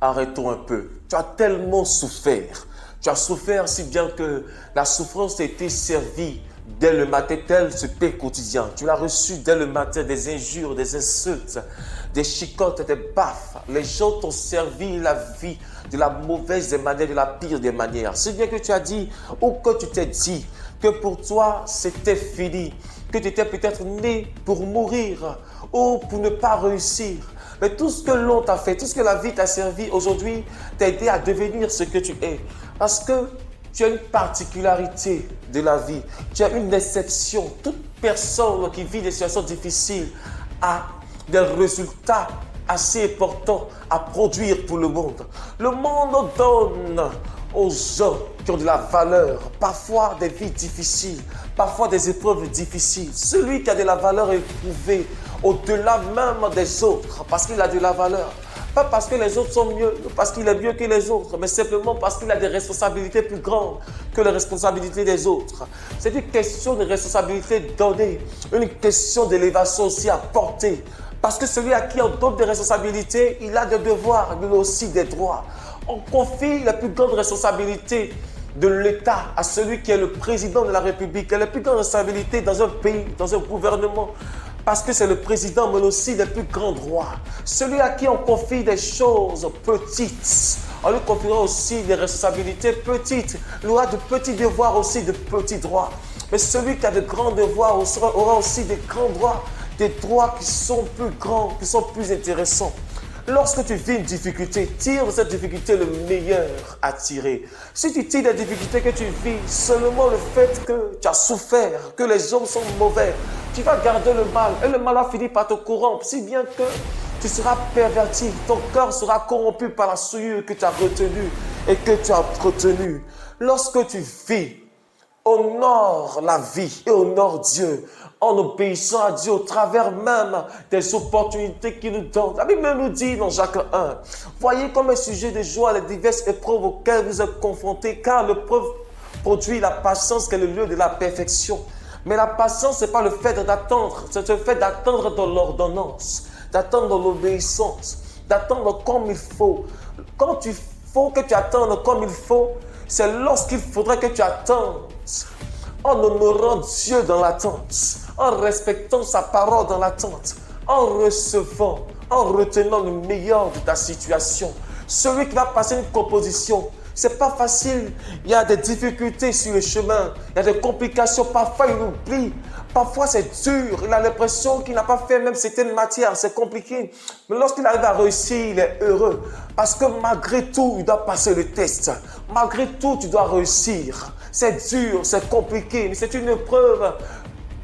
arrêtons un peu. Tu as tellement souffert. Tu as souffert si bien que la souffrance a été servie dès le matin, tel ce pain quotidien. Tu l'as reçu dès le matin, des injures, des insultes, des chicottes, des baffes. Les gens t'ont servi la vie de la mauvaise des manières, de la pire des manières. Si bien que tu as dit, ou que tu t'es dit, que pour toi c'était fini, que tu étais peut-être né pour mourir ou pour ne pas réussir. Mais tout ce que l'on t'a fait, tout ce que la vie t'a servi aujourd'hui, t'a aidé à devenir ce que tu es. Parce que tu as une particularité de la vie, tu as une exception. Toute personne qui vit des situations difficiles a des résultats assez importants à produire pour le monde. Le monde donne aux gens qui ont de la valeur, parfois des vies difficiles, parfois des épreuves difficiles. Celui qui a de la valeur est éprouvé au-delà même des autres, parce qu'il a de la valeur. Pas parce que les autres sont mieux, parce qu'il est mieux que les autres, mais simplement parce qu'il a des responsabilités plus grandes que les responsabilités des autres. C'est une question de responsabilité donnée, une question d'élévation aussi à porter. Parce que celui à qui on donne des responsabilités, il a des devoirs, mais aussi des droits. On confie la plus grande responsabilité de l'État à celui qui est le président de la République. Il a la plus grande responsabilité dans un pays, dans un gouvernement. Parce que c'est le président, mais aussi les plus grands droits. Celui à qui on confie des choses petites, on lui confiera aussi des responsabilités petites. Il aura de petits devoirs aussi, de petits droits. Mais celui qui a de grands devoirs aura aussi des grands droits, des droits qui sont plus grands, qui sont plus intéressants. Lorsque tu vis une difficulté, tire de cette difficulté le meilleur à tirer. Si tu tires des difficultés que tu vis, seulement le fait que tu as souffert, que les hommes sont mauvais, tu vas garder le mal. Et le mal va finir par te corrompre, si bien que tu seras perverti. Ton cœur sera corrompu par la souillure que tu as retenue et que tu as entretenue. Lorsque tu vis, honore la vie et honore Dieu en obéissant à Dieu au travers même des opportunités qu'il nous donne. La Bible nous dit dans Jacques 1, voyez comme un sujet de joie les diverses épreuves auxquelles vous êtes confrontés, car l'épreuve produit la patience qui est le lieu de la perfection. Mais la patience, ce n'est pas le fait d'attendre, c'est le fait d'attendre dans l'ordonnance, d'attendre dans l'obéissance, d'attendre comme il faut. Quand il faut que tu attendes comme il faut, c'est lorsqu'il faudrait que tu attendes en honorant Dieu dans l'attente, en respectant sa parole dans l'attente, en recevant, en retenant le meilleur de ta situation. Celui qui va passer une composition, c'est pas facile. Il y a des difficultés sur le chemin, il y a des complications, parfois il oublie, parfois c'est dur, il a l'impression qu'il n'a pas fait même certaines matières, c'est compliqué. Mais lorsqu'il arrive à réussir, il est heureux. Parce que malgré tout, il doit passer le test. Malgré tout, tu dois réussir. C'est dur, c'est compliqué, mais c'est une épreuve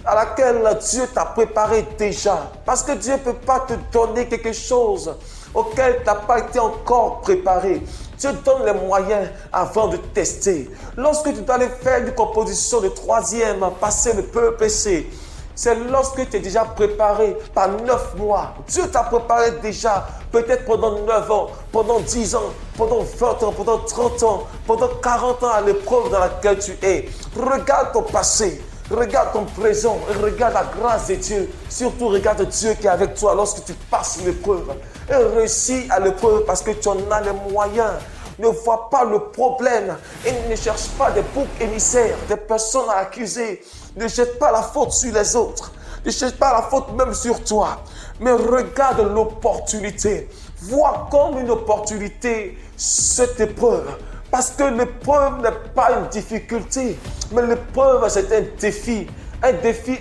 à laquelle Dieu t'a préparé déjà. Parce que Dieu ne peut pas te donner quelque chose auquel tu n'as pas été encore préparé. Dieu donne les moyens avant de tester. Lorsque tu dois aller faire une composition de troisième, passer le PEPC, c'est lorsque tu es déjà préparé par 9 mois. Dieu t'a préparé déjà, peut-être pendant 9 ans, pendant 10 ans, pendant 20 ans, pendant 30 ans, pendant 40 ans à l'épreuve dans laquelle tu es. Regarde ton passé, regarde ton présent, et regarde la grâce de Dieu. Surtout, regarde Dieu qui est avec toi lorsque tu passes l'épreuve. Et réussis à l'épreuve parce que tu en as les moyens. Ne vois pas le problème et ne cherche pas des boucs émissaires, des personnes à accuser. Ne jette pas la faute sur les autres. Ne cherche pas la faute même sur toi. Mais regarde l'opportunité. Vois comme une opportunité cette épreuve. Parce que l'épreuve n'est pas une difficulté, mais l'épreuve c'est un défi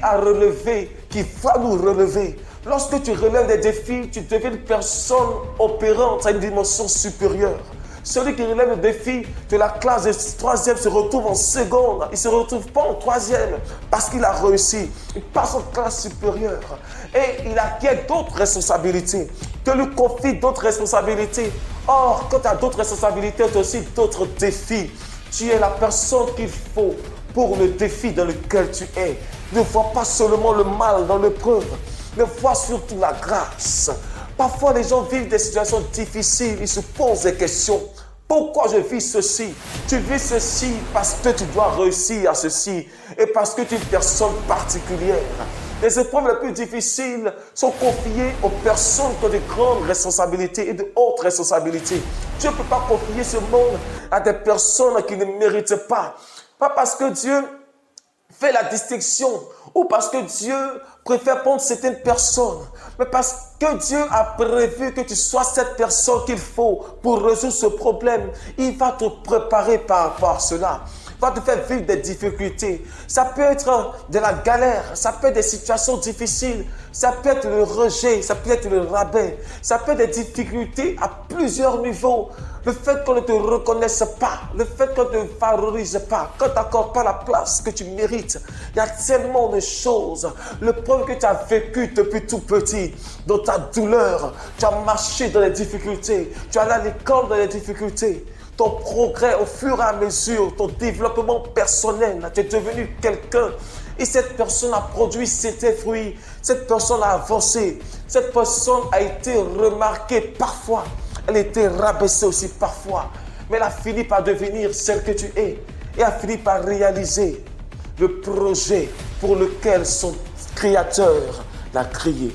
à relever qui va nous relever. Lorsque tu relèves des défis, tu deviens une personne opérante à une dimension supérieure. Celui qui relève le défi de la classe de troisième se retrouve en seconde. Il ne se retrouve pas en troisième parce qu'il a réussi. Il passe en classe supérieure et il acquiert d'autres responsabilités. Tu lui confies d'autres responsabilités. Or, quand tu as d'autres responsabilités, tu as aussi d'autres défis. Tu es la personne qu'il faut pour le défi dans lequel tu es. Ne vois pas seulement le mal dans l'épreuve, mais vois surtout la grâce. Parfois, les gens vivent des situations difficiles, ils se posent des questions. Pourquoi je vis ceci? Tu vis ceci parce que tu dois réussir à ceci et parce que tu es une personne particulière. Les épreuves les plus difficiles sont confiées aux personnes qui ont de grandes responsabilités et de hautes responsabilités. Dieu ne peut pas confier ce monde à des personnes qui ne méritent pas. Pas parce que Dieu fait la distinction ou parce que Dieu préfère prendre certaines personnes, mais parce que Dieu a prévu que tu sois cette personne qu'il faut pour résoudre ce problème. Il va te préparer par rapport à cela. Il va te faire vivre des difficultés. Ça peut être de la galère, ça peut être des situations difficiles, ça peut être le rejet, ça peut être le rabais, ça peut être des difficultés à plusieurs niveaux. Le fait qu'on ne te reconnaisse pas, le fait qu'on ne te valorise pas, qu'on ne t'accorde pas la place que tu mérites. Il y a tellement de choses. Le problème que tu as vécu depuis tout petit, dans ta douleur, tu as marché dans les difficultés, tu es allé à l'école dans les difficultés. Ton progrès au fur et à mesure, ton développement personnel, tu es devenu quelqu'un. Et cette personne a produit ses fruits, cette personne a avancé, cette personne a été remarquée parfois. Elle a été rabaissée aussi parfois, mais elle a fini par devenir celle que tu es et a fini par réaliser le projet pour lequel son créateur l'a créé.